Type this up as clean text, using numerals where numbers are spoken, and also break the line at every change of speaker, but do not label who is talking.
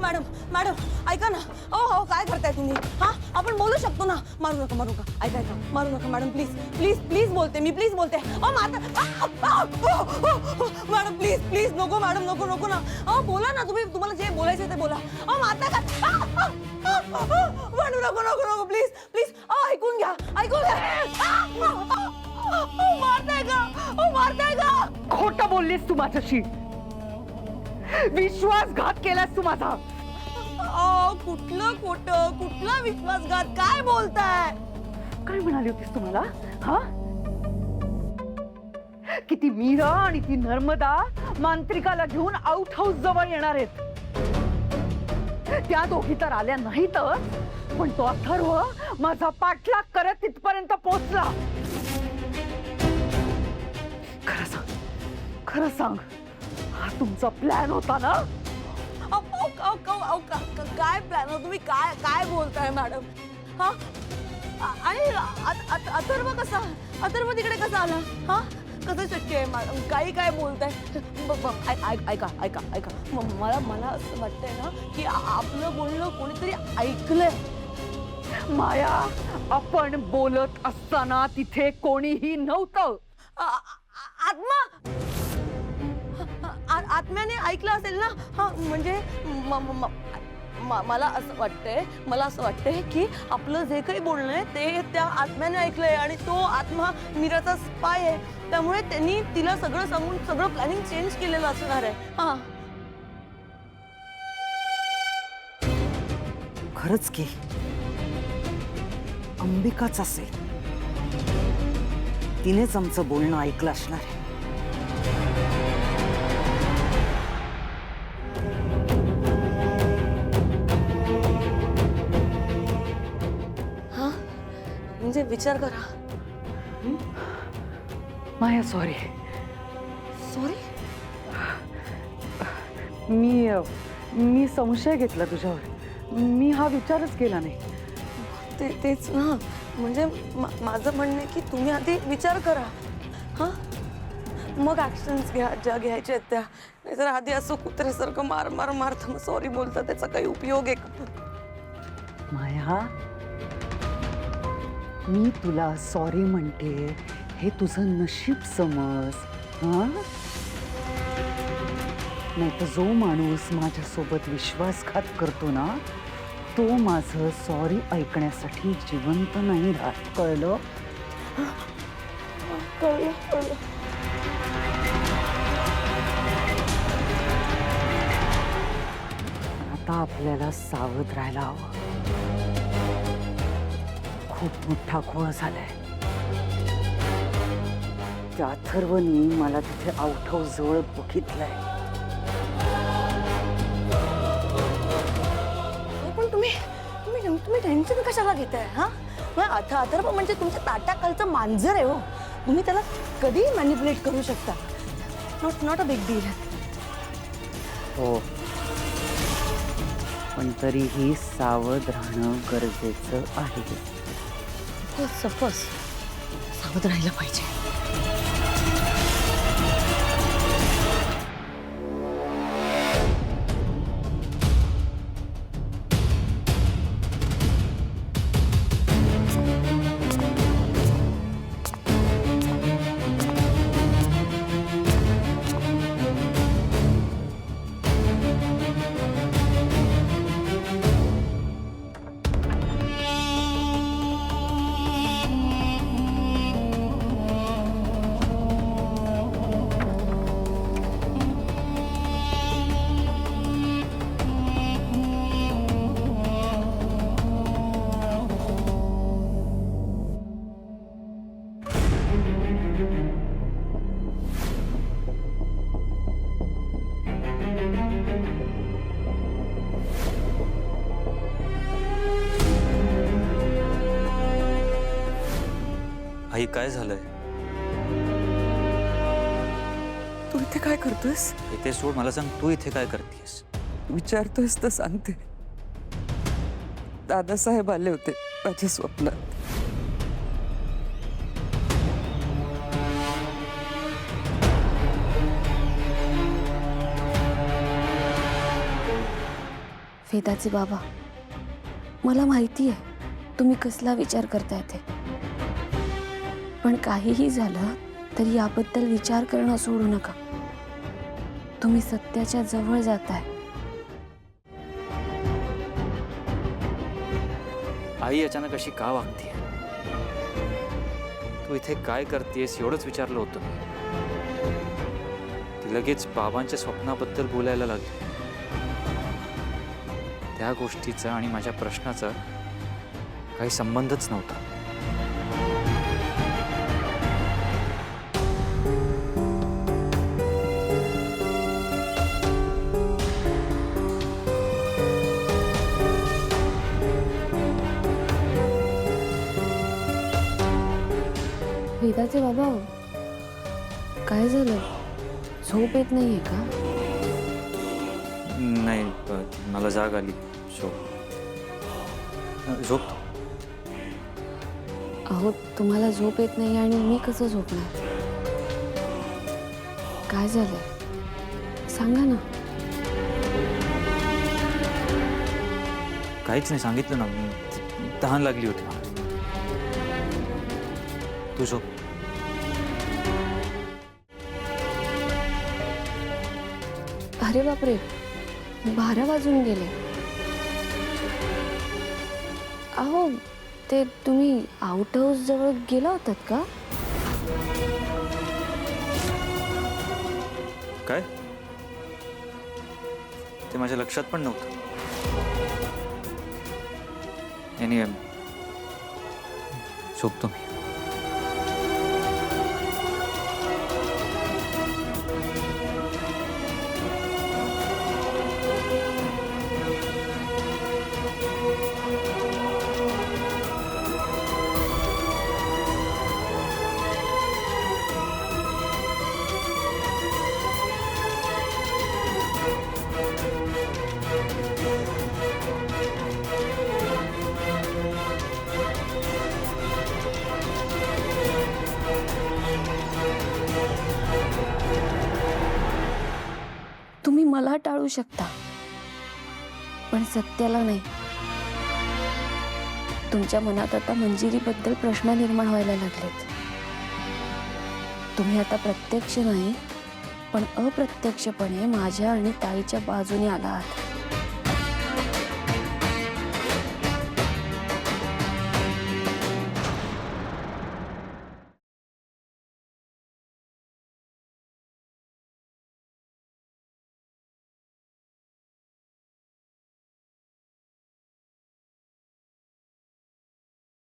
Madam madam ऐका ना. हो काय करताय तुम्ही? हा आपण बोलू शकतो ना. मारू नका ऐका मारू नका मॅडम. प्लीज प्लीज प्लीज बोलते मी. प्लीज बोलते. माता मॅडम प्लीज नको मॅडम. नको ना. बोला ना तुम्ही. तुम्हाला जे बोलायचं ते बोला. माता का म्हणू नको प्लीज ऐकून घ्या. मारताय का?
खोटं बोललीस तू माझ्याशी. विश्वासघात केलास तू माझा.
कुठलं खोटं? कुठला विश्वासघात? काय बोलताय?
काय म्हणाली होतीस तुम्हाला? हा किती मीरा आणि ती नर्मदा मांत्रिकाला घेऊन आउट हाऊस जवळ येणार आहेत. त्या दोघी तर आल्या नाहीतच, पण तो अथर्व माझा पाठलाग करत तिथपर्यंत पोहोचला. खरं सांग हा तुमचा प्लॅन होता ना?
काय प्लॅन? तुम्ही काय बोलताय मॅडम? हा आणि अथर्व तिकडे कसा आला? हा कसं शक्य आहे मॅडम? काय बोलताय? ऐका मला असं वाटतंय ना की आपलं बोलणं कोणीतरी ऐकलंय.
माया, आपण बोलत असताना तिथे कोणीही नव्हतं.
आत्म्याने ऐकलं असेल ना? हा म्हणजे मला असं वाटतंय की आपलं जे काही बोलणं आहे ते त्या आत्म्याने ऐकलंय आणि तो आत्मा मीराचा स्पाय आहे. त्यामुळे त्यांनी तिला सगळं सांगून सगळं प्लॅनिंग चेंज केलेलं असणार आहे. हा
खरंच की अंबिकाच असेल. तिनेच आमचं बोलणं ऐकलं असणार आहे.
म्हणजे विचार करा.
माया सॉरी. मी संशय घेतला तुझ्यावर. मी हा विचारच केला नाही.
तेच ना. म्हणजे माझं म्हणणं आहे की तुम्ही आधी विचार करा. हा मग ऍक्शन्स घ्या ज्या घ्यायच्या आहेत त्या. नाहीतर आधी असं कुत्र्यासारखं मारता मग सॉरी बोलता त्याचा काही उपयोग आहे का?
माया, मी तुला सॉरी म्हणते हे तुझं नशीब समज. हा नाही तर जो माणूस माझ्यासोबत विश्वासघात करतो ना तो माझं सॉरी ऐकण्यासाठी जिवंत नाही राहत. कळलं?
कळलं.
आता आपल्याला सावध राहायला हवं. खूप मोठा घोळ झालाय. त्या अथर्वनी मला तिथे आउट हाऊस जवळ बघितलंय.
पण तुम्ही टेन्शन कशाला घेताय? हा अथर्व म्हणजे तुमच्या ताटाखालचं मांजर आहे. हो तुम्ही त्याला कधीही मॅनिप्युलेट करू शकता. Not a big deal.
हो, पण तरीही सावध राहणं गरजेचं आहे.
सफस सावध राहायला पाहिजे.
आई काय झालंय?
तू इथे काय करतोयस?
इथे सोड, मला सांग तू इथे काय करतेस?
विचारतोयस तर सांगते. दादासाहेब आले होते माझ्या स्वप्नात.
वेदाचे बाबा, मला माहिती आहे तुम्ही कसला विचार करताय ते, पण काहीही झालं तरी याबद्दल विचार करणं सोडू नका. तुम्ही सत्याच्या जवळ जाताय.
आई अचानक अशी का वागतीये? तू इथे काय करतेस एवढंच विचारलं होतं मी. ती लगेच बाबांच्या स्वप्नाबद्दल बोलायला लागली. त्या गोष्टीचा आणि माझ्या प्रश्नाचा काही संबंधच नव्हता.
वेदाचे बाबा, काय झालं? झोप येत नाहीये का?
नाही, मला जाग आली. झोप.
अहो, तुम्हाला झोप येत नाही आणि मी कसं झोपणार? काय झालंय सांगा ना.
काहीच नाही, सांगितलं ना. तहान लागली होती मला. तू झोप.
अरे बापरे, 12 वाजून गेले. अहो, ते तुम्ही आउट हाऊस जवळ गेला होतात का?
काय? ते माझ्या लक्षात पण नव्हतं. एनिवे, झोपतो मी.
तुम्ही मला टाळू शकता, पण सत्याला नाही. तुमच्या मनात आता मंजिरीबद्दल प्रश्न निर्माण व्हायला लागलेत. तुम्ही आता प्रत्यक्ष नाही पण अप्रत्यक्षपणे माझ्या आणि ताईच्या बाजूने आला आहात.